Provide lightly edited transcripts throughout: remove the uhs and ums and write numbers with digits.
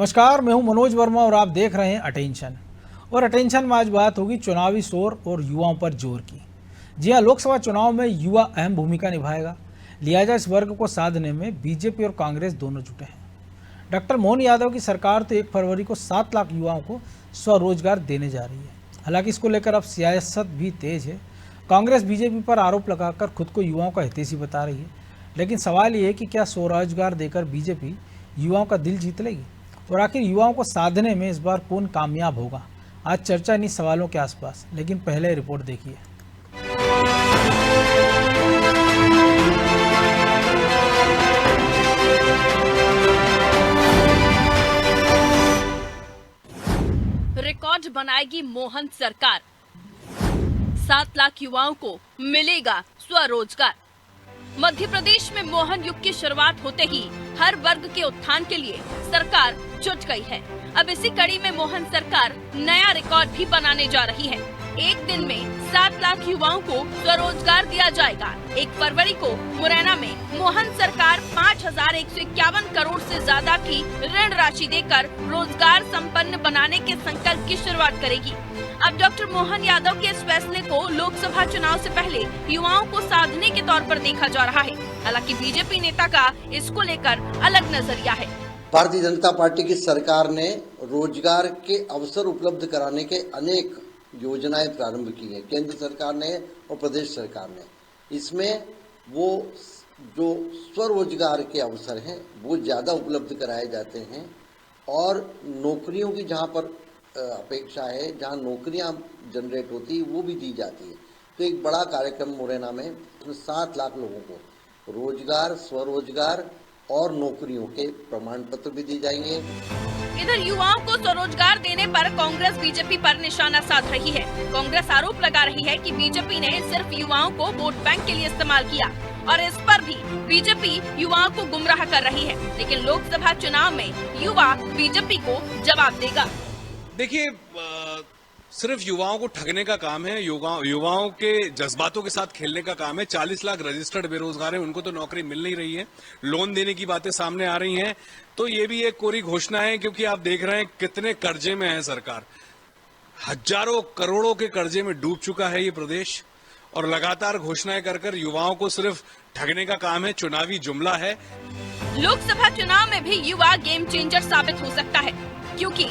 नमस्कार, मैं हूं मनोज वर्मा और आप देख रहे हैं अटेंशन। और अटेंशन में आज बात होगी चुनावी शोर और युवाओं पर जोर की। जी हां, लोकसभा चुनाव में युवा अहम भूमिका निभाएगा। लिहाजा इस वर्ग को साधने में बीजेपी और कांग्रेस दोनों जुटे हैं। डॉक्टर मोहन यादव की सरकार तो 1 फरवरी को 7 लाख युवाओं को स्वरोजगार देने जा रही है। हालांकि इसको लेकर अब सियासत भी तेज है। कांग्रेस बीजेपी पर आरोप लगाकर खुद को युवाओं का हितैषी बता रही है। लेकिन सवाल ये है कि क्या स्वरोजगार देकर बीजेपी युवाओं का दिल जीत लेगी, और आखिर युवाओं को साधने में इस बार कौन कामयाब होगा? आज चर्चा इन्हीं सवालों के आसपास, लेकिन पहले रिपोर्ट देखिए। रिकॉर्ड बनाएगी मोहन सरकार। 7 लाख युवाओं को मिलेगा स्वरोजगार। मध्य प्रदेश में मोहन युग की शुरुआत होते ही हर वर्ग के उत्थान के लिए सरकार जुट गई है। अब इसी कड़ी में मोहन सरकार नया रिकॉर्ड भी बनाने जा रही है। एक दिन में 7 लाख युवाओं को स्वरोजगार दिया जाएगा। 1 फरवरी को मुरैना में मोहन सरकार 5,151 करोड़ से ज्यादा की ऋण राशि देकर रोजगार संपन्न बनाने के संकल्प की शुरुआत करेगी। अब डॉक्टर मोहन यादव के इस फैसले को लोकसभा चुनाव से पहले युवाओं को साधने के तौर पर देखा जा रहा है। हालांकि बीजेपी नेता का इसको लेकर अलग नजरिया है। भारतीय जनता पार्टी की सरकार ने रोजगार के अवसर उपलब्ध कराने के अनेक योजनाएं प्रारंभ की है, केंद्र सरकार ने और प्रदेश सरकार ने। इसमें वो जो स्वरोजगार के अवसर हैं वो ज़्यादा उपलब्ध कराए जाते हैं, और नौकरियों की जहाँ पर अपेक्षा है, जहाँ नौकरियाँ जनरेट होती है वो भी दी जाती है। तो एक बड़ा कार्यक्रम मुरैना में 7 लाख लोगों को रोजगार, स्वरोजगार और नौकरियों के प्रमाण पत्र भी दिए जाएंगे। इधर युवाओं को स्वरोजगार देने पर कांग्रेस बीजेपी पर निशाना साध रही है। कांग्रेस आरोप लगा रही है कि बीजेपी ने सिर्फ युवाओं को वोट बैंक के लिए इस्तेमाल किया, और इस पर भी बीजेपी युवाओं को गुमराह कर रही है। लेकिन लोकसभा चुनाव में युवा बीजेपी को जवाब देगा। देखिए, सिर्फ युवाओं को ठगने का काम है, युवाओं के जज्बातों के साथ खेलने का काम है। 40 लाख रजिस्टर्ड बेरोजगार हैं, उनको तो नौकरी मिल नहीं रही है। लोन देने की बातें सामने आ रही हैं, तो ये भी एक कोरी घोषणा है, क्योंकि आप देख रहे हैं कितने कर्जे में है सरकार। हजारों करोड़ों के कर्जे में डूब चुका है ये प्रदेश, और लगातार घोषणाएं कर युवाओं को सिर्फ ठगने का काम है, चुनावी जुमला है। लोकसभा चुनाव में भी युवा गेम चेंजर साबित हो सकता है, क्योंकि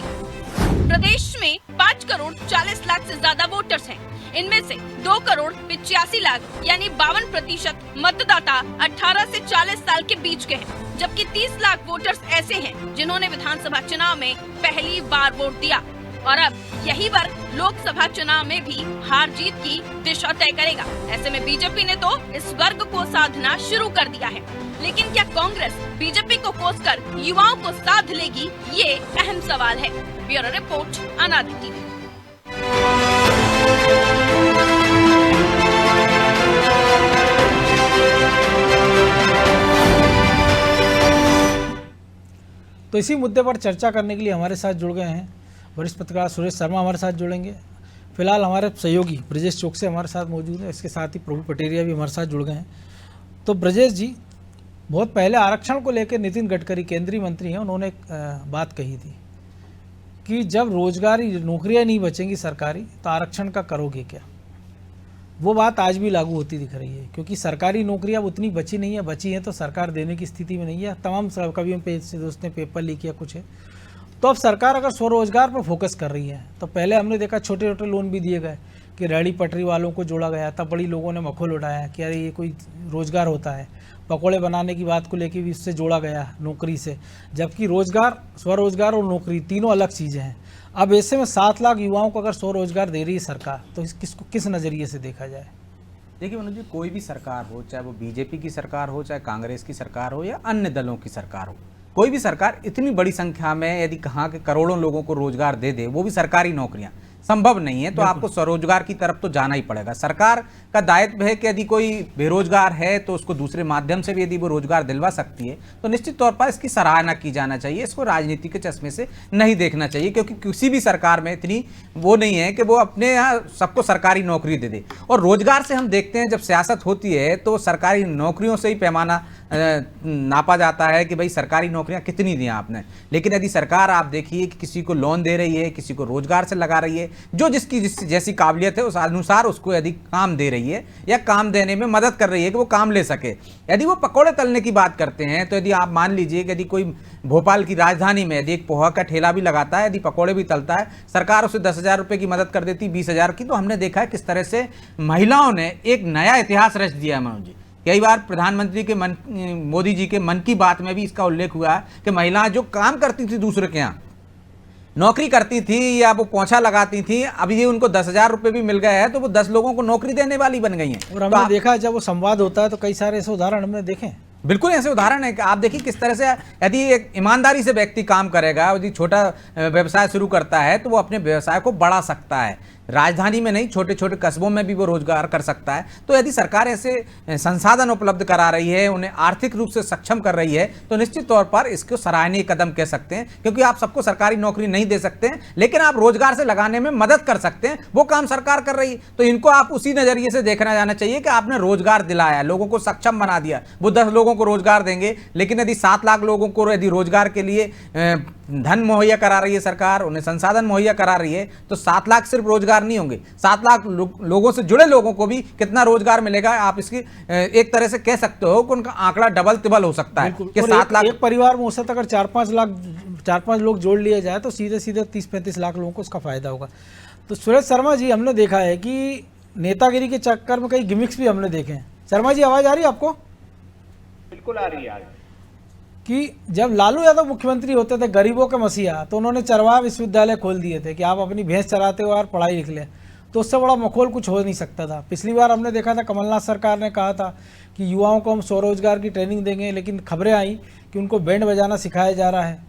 प्रदेश में 5 करोड़ 40 लाख से ज्यादा वोटर्स हैं। इनमें से 2 करोड़ 85 लाख यानी 52% मतदाता 18 से 40 साल के बीच के हैं, जबकि 30 लाख वोटर्स ऐसे हैं जिन्होंने विधानसभा चुनाव में पहली बार वोट दिया। और अब यही वर्ग लोकसभा चुनाव में भी हार जीत की दिशा तय करेगा। ऐसे में बीजेपी ने तो इस वर्ग को साधना शुरू कर दिया है। लेकिन क्या कांग्रेस बीजेपी को कोसकर युवाओं को साध लेगी, ये अहम सवाल है। ब्यूरो रिपोर्ट, अनादि टीवी। तो इसी मुद्दे पर चर्चा करने के लिए हमारे साथ जुड़ गए हैं वरिष्ठ पत्रकार सुरेश शर्मा, हमारे साथ जुड़ेंगे। फिलहाल हमारे सहयोगी ब्रजेश चौकसे हमारे साथ मौजूद है। इसके साथ ही प्रभु पटेरिया भी हमारे साथ जुड़ गए हैं। तो ब्रजेश जी, बहुत पहले आरक्षण को लेकर नितिन गडकरी केंद्रीय मंत्री हैं, उन्होंने एक बात कही थी कि जब रोजगारी नौकरियां नहीं बचेंगी सरकारी, तो आरक्षण का करोगे क्या? वो बात आज भी लागू होती दिख रही है, क्योंकि सरकारी नौकरियां अब उतनी बची नहीं है, बची हैं तो सरकार देने की स्थिति में नहीं है। तमाम कभी दोस्त ने पेपर लीक किया कुछ है। तो अब सरकार अगर स्वरोजगार पर फोकस कर रही है, तो पहले हमने देखा छोटे छोटे लोन भी दिए गए कि रेहड़ी पटरी वालों को जोड़ा गया, तब बड़ी लोगों ने मखौल उठाया कि अरे ये कोई रोजगार होता है। पकौड़े बनाने की बात को लेकर भी इससे जोड़ा गया नौकरी से, जबकि रोजगार, स्वरोजगार और नौकरी तीनों अलग चीज़ें हैं। अब ऐसे में 7 लाख युवाओं को अगर स्वरोजगार दे रही है सरकार, तो किसको किस नज़रिए से देखा जाए? देखिए मनोज जी, कोई भी सरकार हो, चाहे वो बीजेपी की सरकार हो, चाहे कांग्रेस की सरकार हो या अन्य दलों की सरकार हो, कोई भी सरकार इतनी बड़ी संख्या में यदि कहाँ के करोड़ों लोगों को रोजगार दे दे, वो भी सरकारी नौकरियां, संभव नहीं है। तो आपको स्वरोजगार की तरफ तो जाना ही पड़ेगा। सरकार का दायित्व है कि यदि कोई बेरोजगार है तो उसको दूसरे माध्यम से भी यदि वो रोजगार दिलवा सकती है, तो निश्चित तौर पर इसकी सराहना की जाना चाहिए। इसको राजनीति के चश्मे से नहीं देखना चाहिए, क्योंकि किसी भी सरकार में इतनी वो नहीं है कि वो अपने यहाँ सबको सरकारी नौकरी दे दे। और रोजगार से हम देखते हैं, जब सियासत होती है तो सरकारी नौकरियों से ही पैमाना नापा जाता है कि भाई सरकारी नौकरियां कितनी दी आपने। लेकिन यदि सरकार आप देखिए कि किसी को लोन दे रही है, किसी को रोजगार से लगा रही है, जो जिसकी जैसी काबिलियत है उस अनुसार उसको यदि काम दे रही है या काम देने में मदद कर रही है कि वो काम ले सके। यदि वो पकौड़े तलने की बात करते हैं तो यदि आप मान लीजिए कि यदि कोई भोपाल की राजधानी में यदि एक पोहा का ठेला भी लगाता है, यदि पकौड़े भी तलता है, सरकार उसे 10,000 रुपये की मदद कर देती, 20,000 की। तो हमने देखा है किस तरह से महिलाओं ने एक नया इतिहास रच दिया है। मनोज जी, कई बार प्रधानमंत्री के मोदी जी के मन की बात में भी इसका उल्लेख हुआ है कि महिलाएं जो काम करती थी दूसरे के यहाँ, नौकरी करती थी या वो पोंछा लगाती थी, अभी ये उनको 10,000 रुपये भी मिल गए हैं तो वो 10 लोगों को नौकरी देने वाली बन गई हैं। और हमने देखा जब वो संवाद होता है तो कई सारे ऐसे उदाहरण हमने देखे हैं। बिल्कुल ऐसे उदाहरण है कि आप देखिए किस तरह से यदि एक ईमानदारी से व्यक्ति काम करेगा, यदि छोटा व्यवसाय शुरू करता है तो वो अपने व्यवसाय को बढ़ा सकता है। राजधानी में नहीं, छोटे छोटे कस्बों में भी वो रोजगार कर सकता है। तो यदि सरकार ऐसे संसाधन उपलब्ध करा रही है, उन्हें आर्थिक रूप से सक्षम कर रही है, तो निश्चित तौर पर इसको सराहनीय कदम कह सकते हैं, क्योंकि आप सबको सरकारी नौकरी नहीं दे सकते हैं, लेकिन आप रोजगार से लगाने में मदद कर सकते हैं। वो काम सरकार कर रही है, तो इनको आप उसी नजरिए से देखना जाना चाहिए कि आपने रोजगार दिलाया, लोगों को सक्षम बना दिया। वो 10 लोगों को रोजगार देंगे, लेकिन यदि 7 लाख लोगों को यदि रोजगार के लिए धन मुहैया करा रही है सरकार, उन्हें संसाधन मुहैया करा रही है, तो 7 लाख सिर्फ रोजगार नहीं होंगे, 7 लाख लोगों से जुड़े लोगों को भी कितना रोजगार मिलेगा। आप इसकी एक तरह से कह सकते हो कि उनका आंकड़ा डबल तिबल हो सकता है कि 7 लाख। एक परिवार में औसत अगर 4-5 लोग जोड़ लिए जाए तो सीधे 30-35 लाख लोगों को उसका फायदा होगा। तो सुरेश शर्मा जी, हमने देखा है कि नेतागिरी के चक्कर में कई गिमिक्स भी हमने देखे हैं। शर्मा जी, आवाज आ रही है आपको? बिल्कुल आ रही है। कि जब लालू यादव मुख्यमंत्री होते थे, गरीबों के मसीहा, तो उन्होंने चरवाहा विश्वविद्यालय खोल दिए थे कि आप अपनी भैंस चराते हो और पढ़ाई लिख लें। तो उससे बड़ा मखौल कुछ हो नहीं सकता था। पिछली बार हमने देखा था कमलनाथ सरकार ने कहा था कि युवाओं को हम स्वरोजगार की ट्रेनिंग देंगे, लेकिन खबरें आई कि उनको बैंड बजाना सिखाया जा रहा है।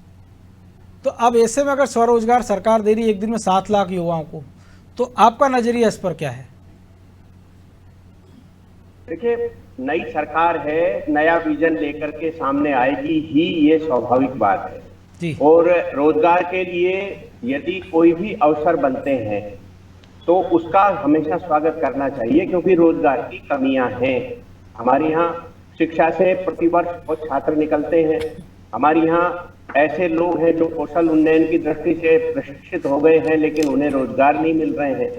तो अब ऐसे में अगर स्वरोजगार सरकार दे रही है एक दिन में 7 लाख युवाओं को, तो आपका नजरिया इस पर क्या है? देखिए, नई सरकार है, नया विजन लेकर के सामने आएगी ही, ये स्वाभाविक बात है जी। और रोजगार के लिए यदि कोई भी अवसर बनते हैं तो उसका हमेशा स्वागत करना चाहिए, क्योंकि रोजगार की कमियां हैं। हमारे यहाँ शिक्षा से प्रतिवर्ष बहुत छात्र निकलते हैं। हमारे यहाँ ऐसे लोग हैं जो कौशल उन्नयन की दृष्टि से प्रशिक्षित हो गए हैं, लेकिन उन्हें रोजगार नहीं मिल रहे हैं।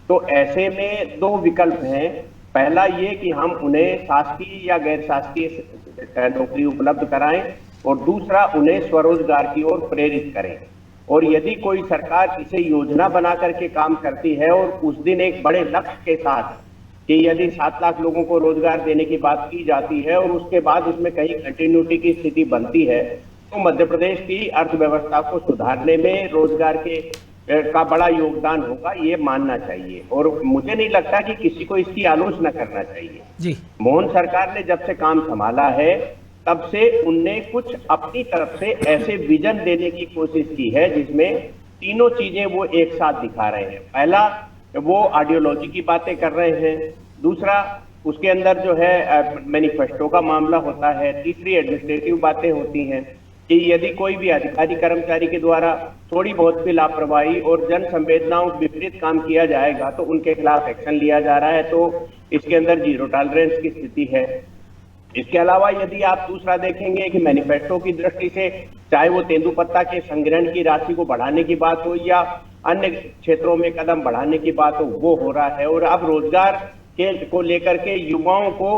तो ऐसे में 2 विकल्प हैं। पहला ये कि हम उन्हें शासकीय या गैर शासकीय नौकरी उपलब्ध कराएं, और दूसरा उन्हें स्वरोजगार की ओर प्रेरित करें। और यदि कोई सरकार इसे योजना बना करके काम करती है और उस दिन एक बड़े लक्ष्य के साथ कि यदि 7 लाख लोगों को रोजगार देने की बात की जाती है और उसके बाद उसमें कहीं कंटिन्यूटी की स्थिति बनती है, तो मध्य प्रदेश की अर्थव्यवस्था को सुधारने में रोजगार का बड़ा योगदान होगा, ये मानना चाहिए। और मुझे नहीं लगता कि किसी को इसकी आलोचना करना चाहिए जी। मोहन सरकार ने जब से काम संभाला है तब से उनने कुछ अपनी तरफ से ऐसे विजन देने की कोशिश की है जिसमें तीनों चीजें वो एक साथ दिखा रहे हैं। पहला, वो आइडियोलॉजी की बातें कर रहे हैं। दूसरा, उसके अंदर जो है मैनिफेस्टो का मामला होता है। तीसरी, एडमिनिस्ट्रेटिव बातें होती हैं कि यदि कोई भी अधिकारी कर्मचारी के द्वारा थोड़ी बहुत भी लापरवाही और जन संवेदनाओं विपरीत काम किया जाएगा तो उनके खिलाफ एक्शन लिया जा रहा है। तो इसके अंदर 0 टॉलरेंस की स्थिति है। इसके अलावा यदि आप दूसरा देखेंगे कि मैनिफेस्टो की दृष्टि से चाहे वो तेंदुपत्ता के संग्रहण की राशि को बढ़ाने की बात हो या अन्य क्षेत्रों में कदम बढ़ाने की बात हो, वो हो रहा है। और अब रोजगार को लेकर के युवाओं को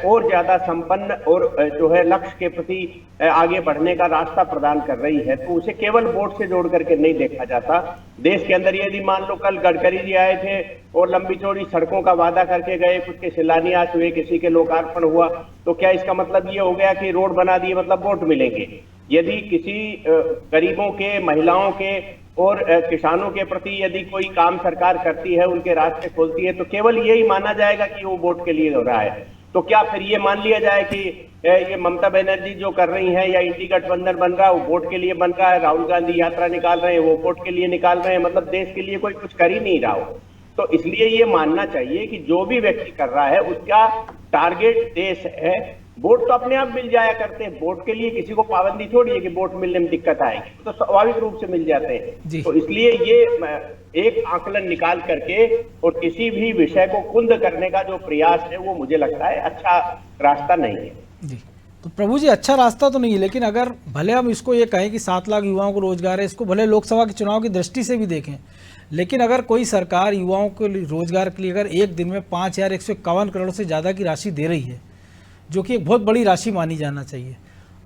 और ज्यादा संपन्न और जो है लक्ष्य के प्रति आगे बढ़ने का रास्ता प्रदान कर रही है। तो उसे केवल वोट से जोड़ करके नहीं देखा जाता। देश के अंदर यदि मान लो कल गडकरी जी आए थे और लंबी चौड़ी सड़कों का वादा करके गए, कुछ के शिलान्यास हुए, किसी के लोकार्पण हुआ, तो क्या इसका मतलब ये हो गया कि रोड बना दिए मतलब वोट मिलेंगे? यदि किसी गरीबों के, महिलाओं के और किसानों के प्रति यदि कोई काम सरकार करती है, उनके रास्ते खोलती है, तो केवल यही माना जाएगा कि वो वोट के लिए हो रहा है। तो क्या फिर ये मान लिया जाए कि ये ममता बनर्जी जो कर रही हैं या इंडी गठबंधन बन रहा है वो वोट के लिए बन रहा है, राहुल गांधी यात्रा निकाल रहे हैं वो वोट के लिए निकाल रहे हैं, मतलब देश के लिए कोई कुछ कर ही नहीं रहा हो? तो इसलिए ये मानना चाहिए कि जो भी व्यक्ति कर रहा है उसका टारगेट देश है। वोट तो अपने आप मिल जाया करते हैं, वोट के लिए किसी को पाबंदी थोड़ी है कि वोट मिलने में दिक्कत आएगी, तो स्वाभाविक रूप से मिल जाते हैं। तो इसलिए ये एक आकलन निकाल करके और किसी भी विषय को कुंद करने का जो प्रयास है वो मुझे लगता है अच्छा रास्ता नहीं है। जी। तो प्रभु जी अच्छा रास्ता तो नहीं है, लेकिन अगर भले हम इसको ये कहें कि 7 लाख युवाओं को रोजगार है, इसको भले लोकसभा के चुनाव की दृष्टि से भी देखें, लेकिन अगर कोई सरकार युवाओं को रोजगार के लिए अगर एक दिन में 5,151 करोड़ से ज़्यादा की राशि दे रही है, जो कि एक बहुत बड़ी राशि मानी जाना चाहिए,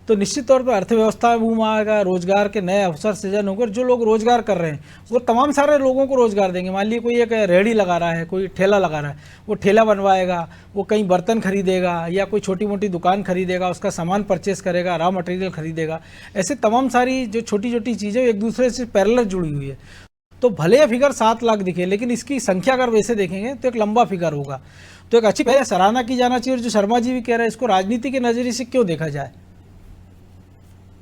तो निश्चित तौर पर अर्थव्यवस्था में बूम आएगा, रोजगार के नए अवसर सृजन होंगे। जो लोग रोजगार कर रहे हैं वो तमाम सारे लोगों को रोजगार देंगे। मान लीजिए कोई एक रेहड़ी लगा रहा है, कोई ठेला लगा रहा है, वो ठेला बनवाएगा, वो कहीं बर्तन खरीदेगा या कोई छोटी मोटी दुकान खरीदेगा, उसका सामान परचेस करेगा, रॉ मटेरियल खरीदेगा। ऐसे तमाम सारी जो छोटी छोटी चीज़ें एक दूसरे से पैरेलल जुड़ी हुई है। तो भले फिगर 7 लाख दिखे, लेकिन इसकी संख्या अगर वैसे देखेंगे तो एक लंबा फिगर होगा। तो एक अच्छी पहले सराहना की जाना चाहिए। और जो शर्मा जी भी कह रहे हैं, इसको राजनीति के नजरिए से क्यों देखा जाए?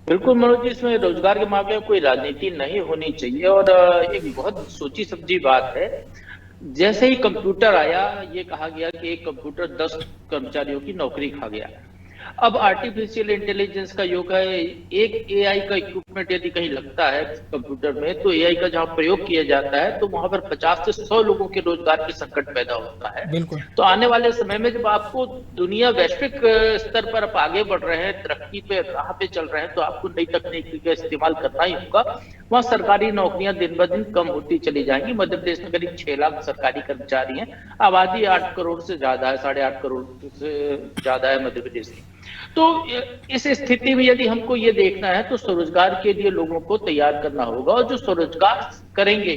बिल्कुल मनोज जी, इसमें रोजगार के मामले में कोई राजनीति नहीं होनी चाहिए। और एक बहुत सोची समझी बात है, जैसे ही कंप्यूटर आया ये कहा गया कि एक कंप्यूटर 10 कर्मचारियों की नौकरी खा गया। अब आर्टिफिशियल इंटेलिजेंस का युग है। एक एआई का इक्विपमेंट यदि कहीं लगता है कंप्यूटर में, तो एआई का जहां प्रयोग किया जाता है तो वहां पर 50 से 100 लोगों के रोजगार के संकट पैदा होता है। बिल्कुल। तो आने वाले समय में जब आपको दुनिया वैश्विक स्तर पर आप आगे बढ़ रहे हैं, तरक्की पे राह पे चल रहे हैं, तो आपको नई तकनीक का इस्तेमाल करना ही होगा। वहाँ सरकारी नौकरियां दिन ब दिन कम होती चली जाएंगी। मध्य प्रदेश में करीब 6 लाख सरकारी कर्मचारी हैं, आबादी 8 करोड़ से ज्यादा है, 8.5 करोड़ से ज्यादा है मध्य प्रदेश की। तो इस स्थिति में यदि हमको ये देखना है तो स्वरोजगार के लिए लोगों को तैयार करना होगा। और जो स्वरोजगार करेंगे,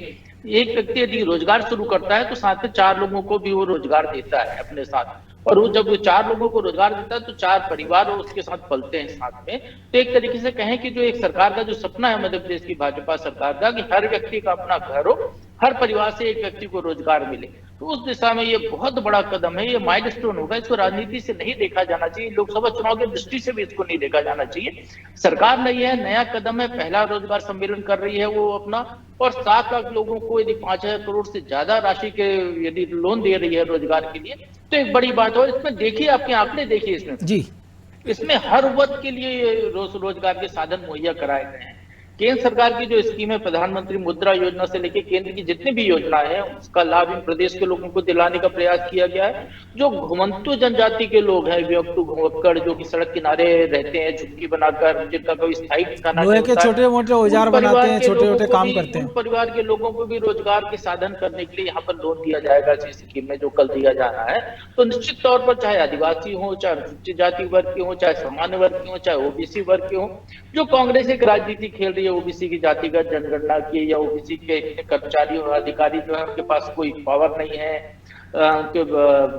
एक व्यक्ति यदि रोजगार शुरू करता है तो साथ में 4 लोगों को भी वो रोजगार देता है अपने साथ। और वो जब 4 लोगों को रोजगार देता है तो 4 परिवार उसके साथ पलते हैं साथ में। तो एक तरीके से कहें कि जो एक सरकार का जो सपना है मध्य प्रदेश की भाजपा सरकार का, कि हर व्यक्ति का अपना घर हो, हर परिवार से एक व्यक्ति को रोजगार मिले, तो उस दिशा में ये बहुत बड़ा कदम है, ये माइलस्टोन होगा। इसको राजनीति से नहीं देखा जाना चाहिए, लोकसभा चुनाव की दृष्टि से भी इसको नहीं देखा जाना चाहिए। सरकार नहीं है, नया कदम है, पहला रोजगार सम्मेलन कर रही है वो अपना, और 7 लाख लोगों को यदि 5,000 करोड़ से ज्यादा राशि के यदि लोन दे रही है रोजगार के लिए, तो एक बड़ी बात है। और इसमें देखिए, आपके आंकड़े देखिए इसमें जी, इसमें हर वर्ग के लिए रोजगार के साधन मुहैया कराए गए हैं। केंद्र सरकार की जो स्कीम है, प्रधानमंत्री मुद्रा योजना से लेकर केंद्र की जितनी भी योजनाएं हैं, उसका लाभ इन प्रदेश के लोगों को दिलाने का प्रयास किया गया है। जो घुमंतु जनजाति के लोग हैं, व्यक्तु घुमक्कड़, जो कि सड़क किनारे रहते हैं झुग्गी बनाकर, जिनका कोई स्थायी ठिकाना लोहे के छोटे मोटे औजार बनाते हैं, छोटे छोटे काम करते हैं, परिवार के लोगों को भी रोजगार के साधन करने के लिए यहाँ पर लोन दिया जाएगा इस स्कीम में, जो कल दिया जाना है। तो निश्चित तौर पर चाहे आदिवासी हो, चाहे अनुसूचित जाति वर्ग के हो, चाहे सामान्य वर्ग के हो, चाहे ओबीसी वर्ग के हो, जो कांग्रेस एक राजनीति खेल रही है ओबीसी की जातिगत जनगणना की, या ओबीसी के कर्मचारी और अधिकारी जो है उनके पास कोई पावर नहीं है, उनके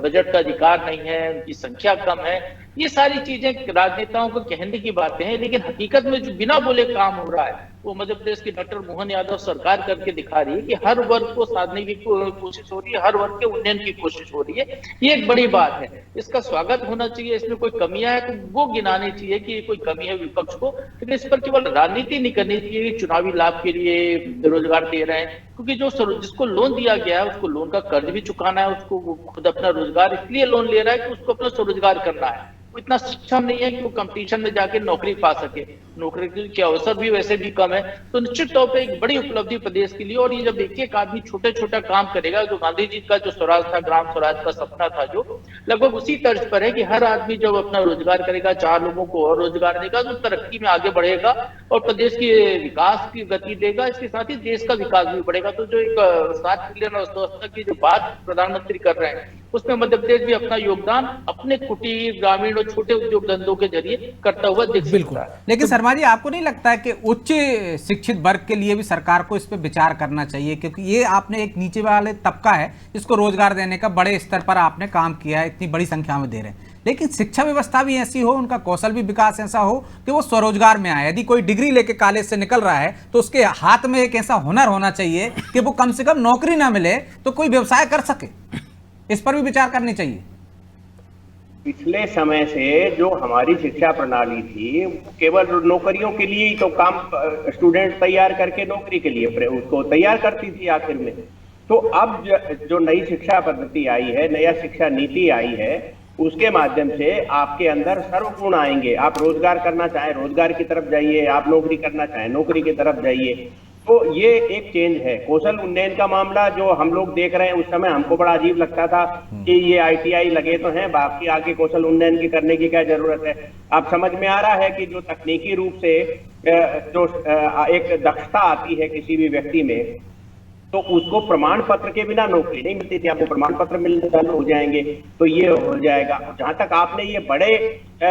बजट का अधिकार नहीं है, उनकी संख्या कम है, ये सारी चीजें राजनेताओं को कहने की बातें हैं। लेकिन हकीकत में जो बिना बोले काम हो रहा है वो मध्य प्रदेश की डॉक्टर मोहन यादव सरकार करके दिखा रही है कि हर वर्ग को साधने की कोशिश हो रही है, हर वर्ग के उन्नयन की कोशिश हो रही है। ये एक बड़ी बात है, इसका स्वागत होना चाहिए। इसमें कोई कमियां है तो वो गिनानी चाहिए कि कोई कमी है विपक्ष को, लेकिन इस पर केवल राजनीति नहीं करनी चाहिए। चुनावी लाभ के लिए रोजगार दे रहे हैं, क्योंकि जो जिसको लोन दिया गया है उसको लोन का कर्ज भी चुकाना है, उसको खुद अपना रोजगार इसलिए लोन ले रहा है कि उसको अपना स्वरोजगार करना है। वो इतना सक्षम नहीं है कि वो कंपटीशन में जाके नौकरी पा सके, नौकरी के अवसर भी वैसे भी कम है। तो निश्चित तौर पे एक बड़ी उपलब्धि प्रदेश के लिए। और ये जब एक एक आदमी छोटे छोटा काम करेगा, जो गांधी जी का जो स्वराज था, ग्राम स्वराज का सपना था, जो लगभग उसी तर्ज पर है कि हर आदमी जब अपना रोजगार करेगा, 4 लोगों को और रोजगार देगा, तो तरक्की में आगे बढ़ेगा और प्रदेश के विकास की गति देगा। इसके साथ ही देश का विकास भी बढ़ेगा। तो जो एक 7 ट्रिलियन अर्थव्यवस्था की जो बात प्रधानमंत्री कर रहे हैं, उसमें मध्य प्रदेश भी अपना योगदान अपने कुटीर, ग्रामीण और छोटे उद्योग धंधों के जरिए करता हुआ दिख सकता है। लेकिन शर्मा जी, आपको नहीं लगता है कि उच्च शिक्षित वर्ग के लिए भी सरकार को इस पर विचार करना चाहिए? क्योंकि ये आपने एक नीचे वाले तबका है जिसको रोजगार देने का बड़े स्तर पर आपने काम किया है, इतनी बड़ी संख्या में दे रहे हैं, लेकिन शिक्षा व्यवस्था भी ऐसी हो, उनका कौशल भी विकास ऐसा हो कि वो स्वरोजगार में आए। यदि कोई डिग्री लेके कॉलेज से निकल रहा है तो उसके हाथ में एक ऐसा हुनर होना चाहिए कि वो कम से कम नौकरी ना मिले तो कोई व्यवसाय कर सके। इस पर भी विचार करनी चाहिए। पिछले समय से जो हमारी शिक्षा प्रणाली थी, केवल नौकरियों के लिए ही तो काम स्टूडेंट तैयार करके नौकरी के लिए उसको तैयार करती थी आखिर में। तो अब जो नई शिक्षा पद्धति आई है, नया शिक्षा नीति आई है, उसके माध्यम से आपके अंदर सर्वगुण आएंगे। आप रोजगार करना चाहें रोजगार की तरफ जाइए, आप नौकरी करना चाहें नौकरी की तरफ जाइए। तो ये एक चेंज है। कौशल उन्नयन का मामला जो हम लोग देख रहे हैं, उस समय हमको बड़ा अजीब लगता था कि ये ITI लगे तो हैं, बाकी आगे कौशल उन्नयन की करने की क्या जरूरत है। अब समझ में आ रहा है कि जो तकनीकी रूप से जो एक दक्षता आती है किसी भी व्यक्ति में, तो उसको प्रमाण पत्र के बिना नौकरी नहीं मिलती थी। आपको प्रमाण पत्र मिलने चालू हो जाएंगे तो ये हो जाएगा। जहां तक आपने ये बड़े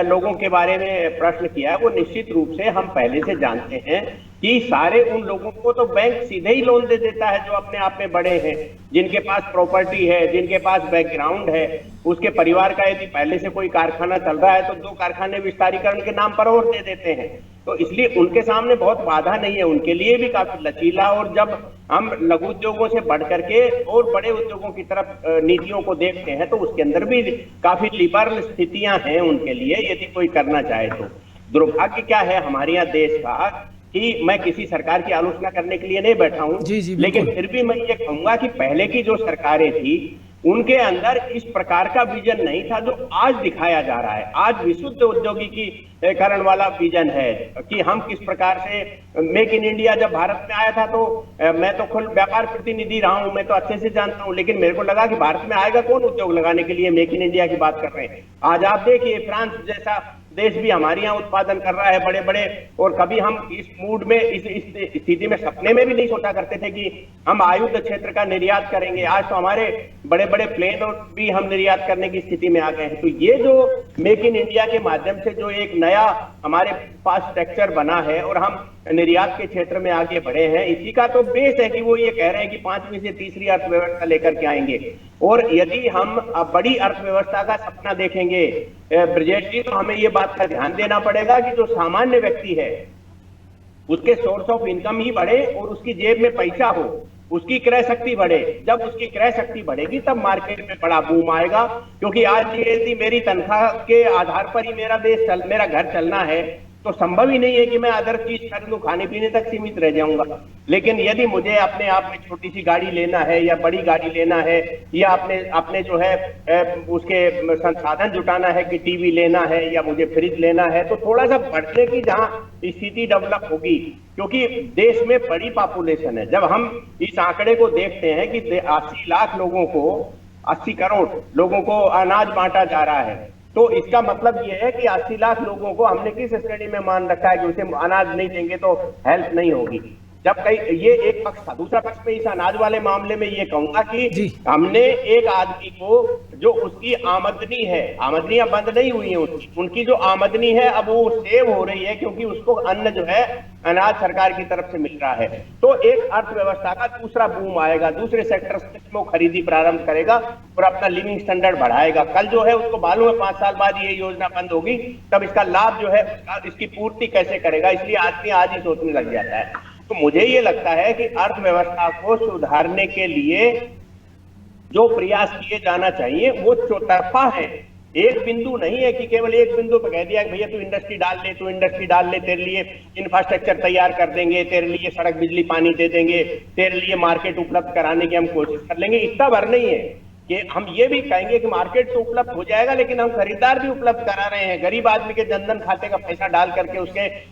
लोगों के बारे में प्रश्न किया है, वो निश्चित रूप से हम पहले से जानते हैं कि सारे उन लोगों को तो बैंक सीधे ही लोन दे देता है जो अपने आप में बड़े हैं, जिनके पास प्रॉपर्टी है, जिनके पास बैकग्राउंड है। उसके परिवार का यदि पहले से कोई कारखाना चल रहा है तो 2 कारखाने विस्तारीकरण के नाम पर और दे देते हैं। तो इसलिए उनके सामने बहुत बाधा नहीं है, उनके लिए भी काफी लचीला। और जब हम लघु उद्योगों से बढ़ करके और बड़े उद्योगों की तरफ नीतियों को देखते हैं तो उसके अंदर भी काफी लिबरल स्थितियां हैं उनके लिए, यदि कोई करना चाहे तो। दुर्भाग्य क्या है हमारे यहाँ देश का कि मैं किसी सरकार की आलोचना करने के लिए नहीं बैठा हूं, लेकिन फिर भी मैं ये कहूंगा कि पहले की जो सरकारें थी उनके अंदर इस प्रकार का विजन नहीं था जो आज दिखाया जा रहा है। आज विशुद्ध औद्योगिकीकरण वाला विजन है कि हम किस प्रकार से मेक इन इंडिया जब भारत में आया था तो मैं तो खुद व्यापार प्रतिनिधि रहा हूं, मैं तो अच्छे से जानता हूं, लेकिन मेरे को लगा कि भारत में आएगा कौन उद्योग लगाने के लिए, मेक इन इंडिया की बात कर रहे हैं। आज आप देखिए फ्रांस जैसा देश भी हमारे यहाँ उत्पादन कर रहा है बड़े बड़े, और कभी हम इस मूड में इस स्थिति में सपने में भी नहीं सोचा करते थे कि हम आयुध क्षेत्र का निर्यात करेंगे। आज तो हमारे बड़े बड़े प्लेन भी हम निर्यात करने की स्थिति में आ गए हैं। तो ये जो मेक इन इंडिया के माध्यम से जो एक नया हमारे पास स्ट्रक्चर बना है और हम निर्यात के क्षेत्र में आगे बढ़े हैं, इसी का तो बेस है कि वो ये कह रहे हैं कि 5वीं से तीसरी अर्थव्यवस्था लेकर के आएंगे। और यदि हम बड़ी अर्थव्यवस्था का सपना देखेंगे ब्रजेश जी, तो हमें ये बात का ध्यान देना पड़ेगा कि जो सामान्य व्यक्ति है उसके सोर्स ऑफ इनकम ही बढ़े और उसकी जेब में पैसा हो, उसकी क्रय शक्ति बढ़े। जब उसकी क्रय शक्ति बढ़ेगी तब मार्केट में बड़ा बूम आएगा। क्योंकि आज यदि मेरी तनख्वाह के आधार पर ही मेरा घर चलना है तो संभव ही नहीं है कि मैं अदर चीज खरीदूं, खाने पीने तक सीमित रह जाऊंगा। लेकिन यदि मुझे अपने आप में छोटी सी गाड़ी लेना है या बड़ी गाड़ी लेना है या अपने जो है उसके संसाधन जुटाना है कि टीवी लेना है या मुझे फ्रिज लेना है, तो थोड़ा सा बढ़ने की जहां स्थिति डेवलप होगी, क्योंकि देश में बड़ी पॉपुलेशन है। जब हम इस आंकड़े को देखते हैं कि 80 लाख लोगों को, 80 करोड़ लोगों को अनाज बांटा जा रहा है, तो इसका मतलब यह है कि 80 लाख लोगों को हमने किस श्रेणी में मान रखा है कि उसे अनाज नहीं देंगे तो हेल्प नहीं होगी। जब कई ये एक पक्ष था। दूसरा पक्ष में इस अनाज वाले मामले में ये कहूंगा कि हमने एक आदमी को जो उसकी आमदनी है, आमदनियां बंद नहीं हुई हैं उनकी जो आमदनी है अब वो सेव हो रही है, क्योंकि उसको अन्न जो है अनाज सरकार की तरफ से मिल रहा है। तो एक अर्थव्यवस्था का दूसरा बूम आएगा, दूसरे सेक्टर से वो खरीदी प्रारंभ करेगा और अपना लिविंग स्टैंडर्ड बढ़ाएगा। कल जो है उसको मालूम है 5 साल बाद ये योजना बंद होगी, तब इसका लाभ जो है इसकी पूर्ति कैसे करेगा, इसलिए आदमी आज ही सोचने लग जाता है। तो मुझे ये लगता है कि अर्थव्यवस्था को सुधारने के लिए जो प्रयास किए जाना चाहिए वो चौतरफा है। एक बिंदु नहीं है कि केवल एक बिंदु पर कह दिया कि भैया तू इंडस्ट्री डाल ले, तेरे लिए इंफ्रास्ट्रक्चर तैयार कर देंगे, तेरे लिए सड़क बिजली पानी दे देंगे, तेरे लिए मार्केट उपलब्ध कराने की हम कोशिश कर लेंगे। इतना भर नहीं है कि हम ये भी कहेंगे कि मार्केट तो उपलब्ध हो जाएगा, लेकिन हम खरीदार भी उपलब्ध करा रहे हैं। गरीब आदमी के जनधन खाते का पैसा डाल करके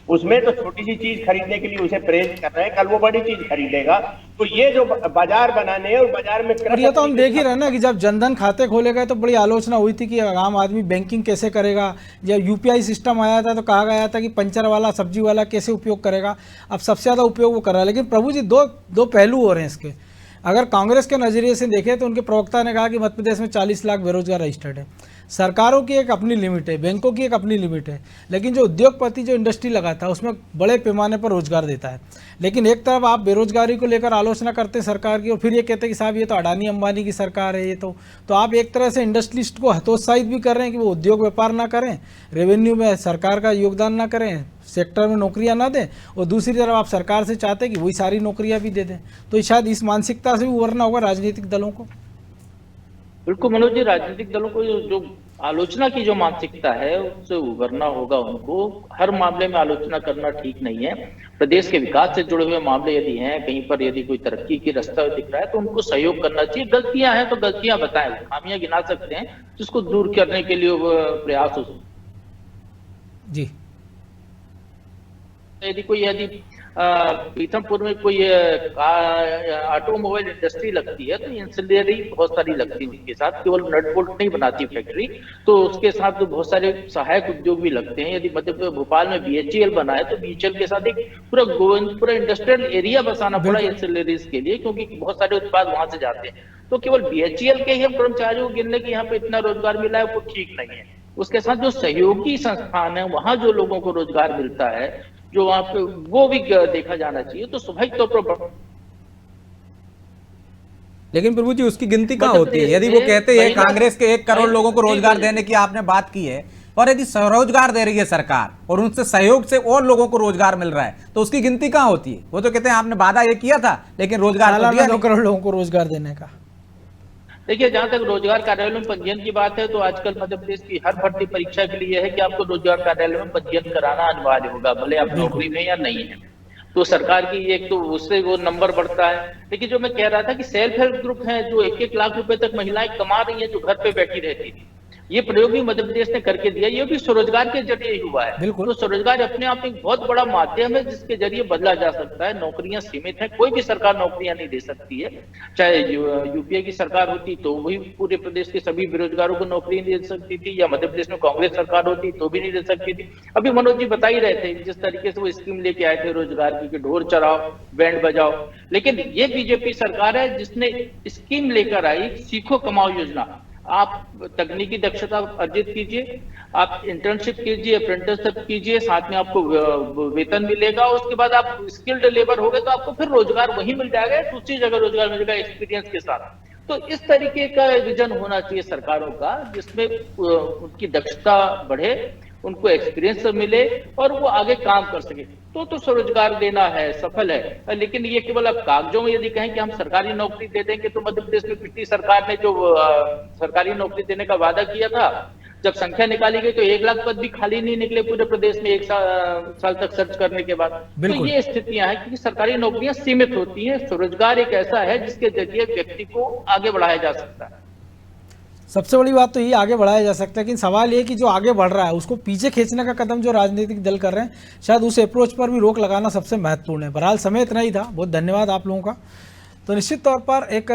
उसमें तो छोटी सी चीज खरीदने के लिए उसे प्रेरित कर रहे हैं, कल वो बड़ी चीज खरीदेगा। तो ये जो बाजार बनाने और बाजार में ये तो हम देख ही रहे ना कि जब जनधन खाते खोले गए तो बड़ी आलोचना हुई थी कि आम आदमी बैंकिंग कैसे करेगा। जब यूपीआई सिस्टम आया था तो कहा गया था कि पंचर वाला, सब्जी वाला कैसे उपयोग करेगा। अब सबसे ज़्यादा उपयोग वो कर रहा है। लेकिन प्रभु जी दो पहलू हो रहे हैं इसके। अगर कांग्रेस के नज़रिए से देखें तो उनके प्रवक्ता ने कहा कि मध्य प्रदेश में 40 लाख बेरोजगार रजिस्टर्ड है। सरकारों की एक अपनी लिमिट है, बैंकों की एक अपनी लिमिट है, लेकिन जो उद्योगपति जो इंडस्ट्री लगाता है उसमें बड़े पैमाने पर रोजगार देता है। लेकिन एक तरफ आप बेरोजगारी को लेकर आलोचना करते हैं सरकार की और फिर ये कहते हैं कि साहब ये तो अडानी अंबानी की सरकार है। ये तो आप एक तरह से इंडस्ट्रियलिस्ट को हतोत्साहित भी कर रहे हैं कि वो उद्योग व्यापार ना करें, रेवेन्यू में सरकार का योगदान ना करें, सेक्टर में नौकरियां ना दें, और दूसरी तरफ आप सरकार से चाहते हैं कि वही सारी नौकरियां भी दे दें। तो शायद इस मानसिकता से भी उभरना होगा राजनीतिक दलों को। बिल्कुल मनोज जी, राजनीतिक दलों को जो आलोचना की जो मानसिकता है उससे उभरना होगा। उनको हर मामले में आलोचना करना ठीक नहीं है। प्रदेश के विकास से जुड़े हुए मामले यदि हैं, कहीं पर यदि कोई तरक्की की रास्ता दिख रहा है तो उनको सहयोग करना चाहिए। गलतियां हैं तो गलतियां बताएं, खामियां गिना सकते हैं जिसको दूर करने के लिए प्रयास हो जी। यदि पीथमपुर में कोई ऑटोमोबाइल इंडस्ट्री लगती है तो इंसुलरी बहुत सारी लगती है, जिनके साथ केवल नट बोल्ट नहीं बनाती फैक्ट्री, तो उसके साथ तो बहुत सारे सहायक उद्योग भी लगते हैं। यदि मध्य प्रदेश भोपाल में BHEL बना है तो BHEL के साथ एक पूरा इंडस्ट्रियल एरिया बसाना पड़ा इंसुलरीज के लिए, क्योंकि बहुत सारे उत्पाद वहां से जाते हैं। तो केवल BHEL के ही हम कर्मचारियों को गिनने की यहाँ पे इतना रोजगार मिला है वो ठीक नहीं है। उसके साथ जो सहयोगी संस्थान है वहां जो लोगों को रोजगार मिलता है, जो वहां पे, वो भी देखा जाना चाहिए। तो स्वाभाविक तौर पर, लेकिन प्रभु जी उसकी गिनती कहाँ होती है? यदि वो कहते हैं कांग्रेस के 1 करोड़ लोगों को रोजगार देने की आपने बात की है, और यदि स्वरोजगार दे रही है सरकार और उनसे सहयोग से और लोगों को रोजगार मिल रहा है, तो उसकी गिनती कहाँ होती है? वो तो कहते हैं आपने वादा ये किया था लेकिन रोजगार तो दिया 2 करोड़ लोगों को रोजगार देने का। देखिए, जहां तक रोजगार कार्यालय में पंजीयन की बात है तो आजकल मध्य प्रदेश की हर भर्ती परीक्षा के लिए है कि आपको रोजगार कार्यालय में पंजीयन कराना अनिवार्य होगा, भले आप नौकरी में या नहीं है। तो सरकार की एक तो उससे वो नंबर बढ़ता है। लेकिन जो मैं कह रहा था कि सेल्फ हेल्प ग्रुप है जो 1-1 लाख रुपए तक महिलाएं कमा रही हैं, जो घर पे बैठी रहती थी, ये प्रयोग भी मध्य प्रदेश ने करके दिया। ये भी स्वरोजगार के जरिए ही हुआ है। तो स्वरोजगार अपने आप में एक बहुत बड़ा माध्यम है जिसके जरिए बदला जा सकता है। नौकरियां सीमित हैं, कोई भी सरकार नौकरियां नहीं दे सकती है। चाहे यूपीए की सरकार होती तो वही पूरे प्रदेश के सभी बेरोजगारों को नौकरी नहीं दे सकती थी, या मध्य प्रदेश में कांग्रेस सरकार होती तो भी नहीं दे सकती थी। अभी मनोज जी बता ही रहे थे जिस तरीके से वो स्कीम लेके आए थे रोजगार की, ढोल चढ़ाओ बैंड बजाओ। लेकिन ये बीजेपी सरकार है जिसने स्कीम लेकर आई, सीखो कमाओ योजना। आप तकनीकी दक्षता अर्जित कीजिए, आप इंटर्नशिप कीजिए, अप्रेंटिसशिप कीजिए, साथ में आपको वेतन मिलेगा। उसके बाद आप स्किल्ड लेबर हो गए तो आपको फिर रोजगार वहीं मिल जाएगा, दूसरी जगह रोजगार मिलेगा एक्सपीरियंस के साथ। तो इस तरीके का विजन होना चाहिए सरकारों का, जिसमें उनकी दक्षता बढ़े, उनको एक्सपीरियंस मिले और वो आगे काम कर सके। तो स्वरोजगार देना है, सफल है। लेकिन ये केवल अब कागजों में यदि कहें कि हम सरकारी नौकरी दे देंगे, तो मध्य प्रदेश में पिछली सरकार ने जो सरकारी नौकरी देने का वादा किया था, जब संख्या निकाली गई तो 1 लाख पद भी खाली नहीं निकले पूरे प्रदेश में 1 साल तक सर्च करने के बाद। तो ये स्थितियां हैं कि सरकारी नौकरियां सीमित होती हैं। स्वरोजगार एक ऐसा है जिसके जरिए व्यक्ति को आगे बढ़ाया जा सकता है। सबसे बड़ी बात तो ये आगे बढ़ाया जा सकता है, लेकिन सवाल ये कि जो आगे बढ़ रहा है उसको पीछे खींचने का कदम जो राजनीतिक दल कर रहे हैं, शायद उस अप्रोच पर भी रोक लगाना सबसे महत्वपूर्ण है। बहरहाल समय इतना ही था, बहुत धन्यवाद आप लोगों का। तो निश्चित तौर पर एक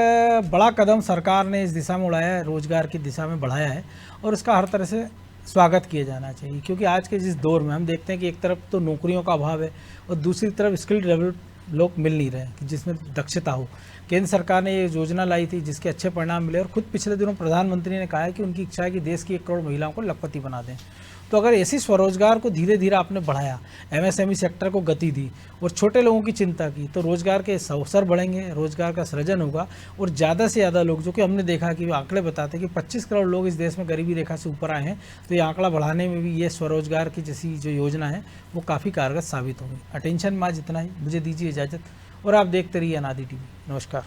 बड़ा कदम सरकार ने इस दिशा में उठाया है, रोजगार की दिशा में बढ़ाया है, और इसका हर तरह से स्वागत किया जाना चाहिए। क्योंकि आज के जिस दौर में हम देखते हैं कि एक तरफ तो नौकरियों का अभाव है और दूसरी तरफ स्किल्ड डेवलप लोग मिल नहीं रहे कि जिसमें दक्षता हो। केंद्र सरकार ने ये योजना लाई थी जिसके अच्छे परिणाम मिले, और खुद पिछले दिनों प्रधानमंत्री ने कहा है कि उनकी इच्छा है कि देश की 1 करोड़ महिलाओं को लखपति बना दें। तो अगर ऐसी स्वरोजगार को धीरे धीरे आपने बढ़ाया, MSME सेक्टर को गति दी और छोटे लोगों की चिंता की, तो रोजगार के अवसर बढ़ेंगे, रोजगार का सृजन होगा, और ज़्यादा से ज़्यादा लोग, जो कि हमने देखा कि आंकड़े बताते हैं कि 25 करोड़ लोग इस देश में गरीबी रेखा से ऊपर आए हैं, तो ये आंकड़ा बढ़ाने में भी ये स्वरोजगार की जैसी जो योजना है वो काफ़ी कारगर साबित होगी। अटेंशन में आज इतना ही, मुझे दीजिए इजाज़त, और आप देखते रहिए अनादि TV। नमस्कार।